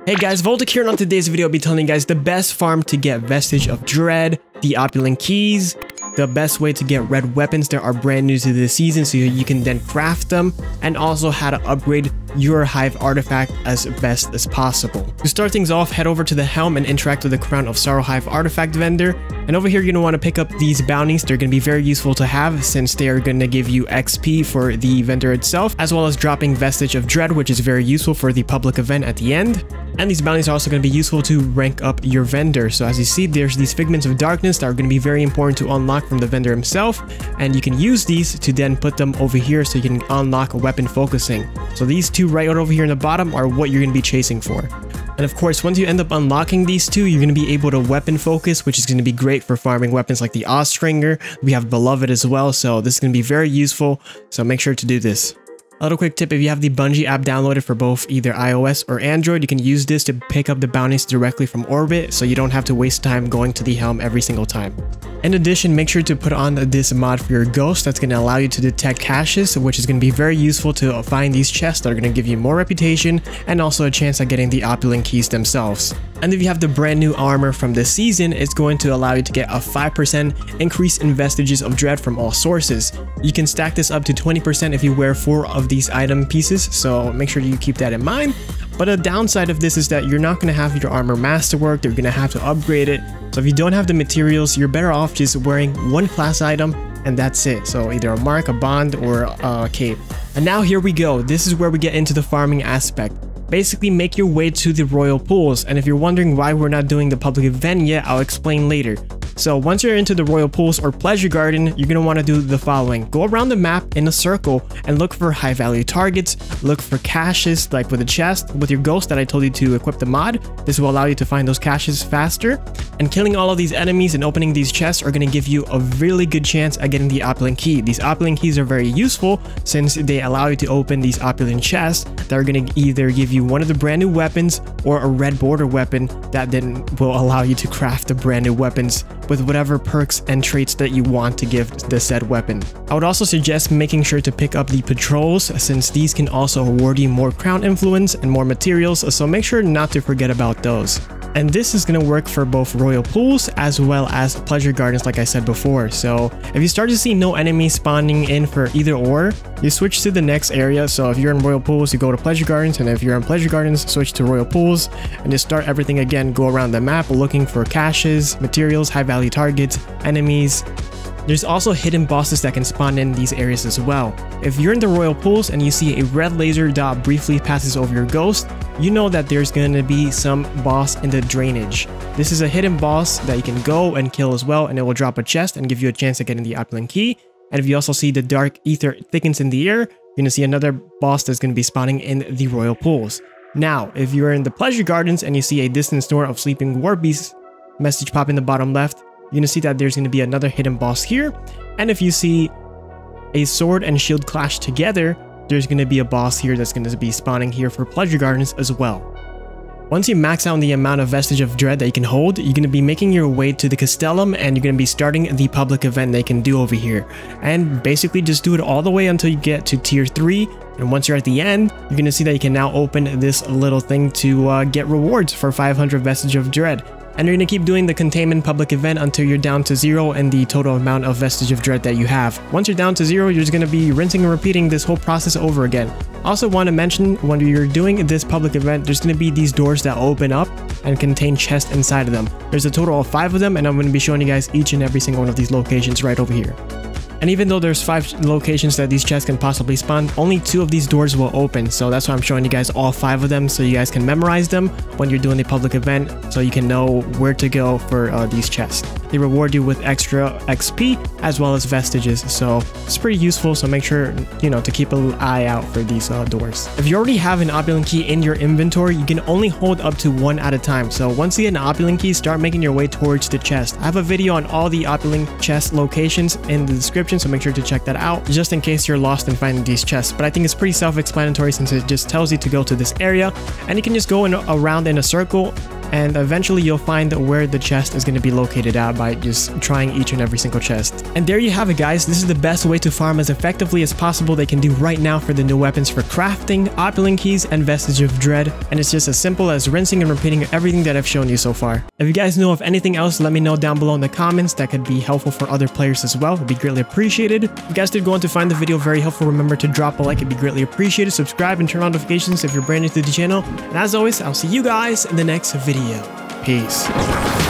Hey guys, Voltic here, and on today's video I'll be telling you guys the best farm to get Vestige of Dread, the Opulent Keys, the best way to get red weapons that are brand new to this season so you can then craft them, and also how to upgrade your hive artifact as best as possible. To start things off, head over to the helm and interact with the Crown of Sorrow hive artifact vendor, and over here you're going to want to pick up these bounties. They're going to be very useful to have since they are going to give you XP for the vendor itself, as well as dropping Vestige of Dread, which is very useful for the public event at the end. And these bounties are also going to be useful to rank up your vendor. So as you see, there's these Figments of Darkness that are going to be very important to unlock from the vendor himself, and you can use these to then put them over here so you can unlock weapon focusing. So these two right over here in the bottom are what you're going to be chasing for. And of course, once you end up unlocking these two, you're going to be able to weapon focus, which is going to be great for farming weapons like the austringer. We have Beloved as well, so this is going to be very useful, so make sure to do this. A little quick tip, if you have the Bungie app downloaded for both either iOS or Android, you can use this to pick up the bounties directly from orbit, so you don't have to waste time going to the helm every single time. In addition, make sure to put on this mod for your ghost that's going to allow you to detect caches, which is going to be very useful to find these chests that are going to give you more reputation and also a chance at getting the opulent keys themselves. And if you have the brand new armor from this season, it's going to allow you to get a 5% increase in Vestiges of Dread from all sources. You can stack this up to 20% if you wear 4 of these item pieces, so make sure you keep that in mind. But a downside of this is that you're not going to have your armor masterwork, you're going to have to upgrade it. So if you don't have the materials, you're better off just wearing one class item and that's it. So either a mark, a bond, or a cape. And now here we go. This is where we get into the farming aspect. Basically, make your way to the royal pools, and if you're wondering why we're not doing the public event yet, I'll explain later. So once you're into the royal pools or pleasure garden, you're going to want to do the following. Go around the map in a circle and look for high value targets, look for caches like with a chest. With your ghost that I told you to equip the mod, this will allow you to find those caches faster, and killing all of these enemies and opening these chests are going to give you a really good chance at getting the opulent key. These opulent keys are very useful since they allow you to open these opulent chests that are going to either give you one of the brand new weapons or a red border weapon that then will allow you to craft the brand new weapons with whatever perks and traits that you want to give the said weapon. I would also suggest making sure to pick up the patrols, since these can also award you more crown influence and more materials, so make sure not to forget about those. And this is going to work for both royal pools as well as pleasure gardens like I said before. So if you start to see no enemies spawning in for either or, you switch to the next area. So if you're in royal pools, you go to pleasure gardens, and if you're in pleasure gardens, switch to royal pools and just start everything again. Go around the map looking for caches, materials, high value targets, enemies. There's also hidden bosses that can spawn in these areas as well. If you're in the royal pools and you see a red laser dot briefly passes over your ghost, you know that there's going to be some boss in the drainage. This is a hidden boss that you can go and kill as well, and it will drop a chest and give you a chance at getting the opulent key. And if you also see the dark ether thickens in the air, you're going to see another boss that's going to be spawning in the royal pools. Now, if you're in the pleasure gardens and you see a distant snore of sleeping war beasts message pop in the bottom left, you're going to see that there's going to be another hidden boss here. And if you see a sword and shield clash together, there's going to be a boss here that's going to be spawning here for pleasure gardens as well. Once you max out the amount of Vestige of Dread that you can hold, you're going to be making your way to the Castellum, and you're going to be starting the public event they can do over here. And basically just do it all the way until you get to tier 3. And once you're at the end, you're going to see that you can now open this little thing to get rewards for 500 Vestige of Dread. And you're going to keep doing the containment public event until you're down to 0 and the total amount of Vestige of Dread that you have. Once you're down to 0, you're just going to be rinsing and repeating this whole process over again. Also want to mention, when you're doing this public event, there's going to be these doors that open up and contain chests inside of them. There's a total of 5 of them, and I'm going to be showing you guys each and every single one of these locations right over here. And even though there's 5 locations that these chests can possibly spawn, only 2 of these doors will open. So that's why I'm showing you guys all 5 of them, so you guys can memorize them when you're doing the public event, so you can know where to go for these chests. They reward you with extra XP as well as vestiges, so it's pretty useful. So make sure, you know, to keep an eye out for these doors. If you already have an opulent key in your inventory, you can only hold up to 1 at a time. So once you get an opulent key, start making your way towards the chest. I have a video on all the opulent chest locations in the description, so make sure to check that out just in case you're lost in finding these chests. But I think it's pretty self-explanatory since it just tells you to go to this area, and you can just go around in a circle and eventually you'll find where the chest is going to be located at by just trying each and every single chest. And there you have it, guys. This is the best way to farm as effectively as possible they can do right now for the new weapons for crafting, Opulent Keys, and Vestige of Dread, and it's just as simple as rinsing and repeating everything that I've shown you so far. If you guys know of anything else, let me know down below in the comments that could be helpful for other players as well. It'd be greatly appreciated. If you guys did go on to find the video very helpful, remember to drop a like. It'd be greatly appreciated. Subscribe and turn on notifications if you're brand new to the channel. And as always, I'll see you guys in the next video. Peace.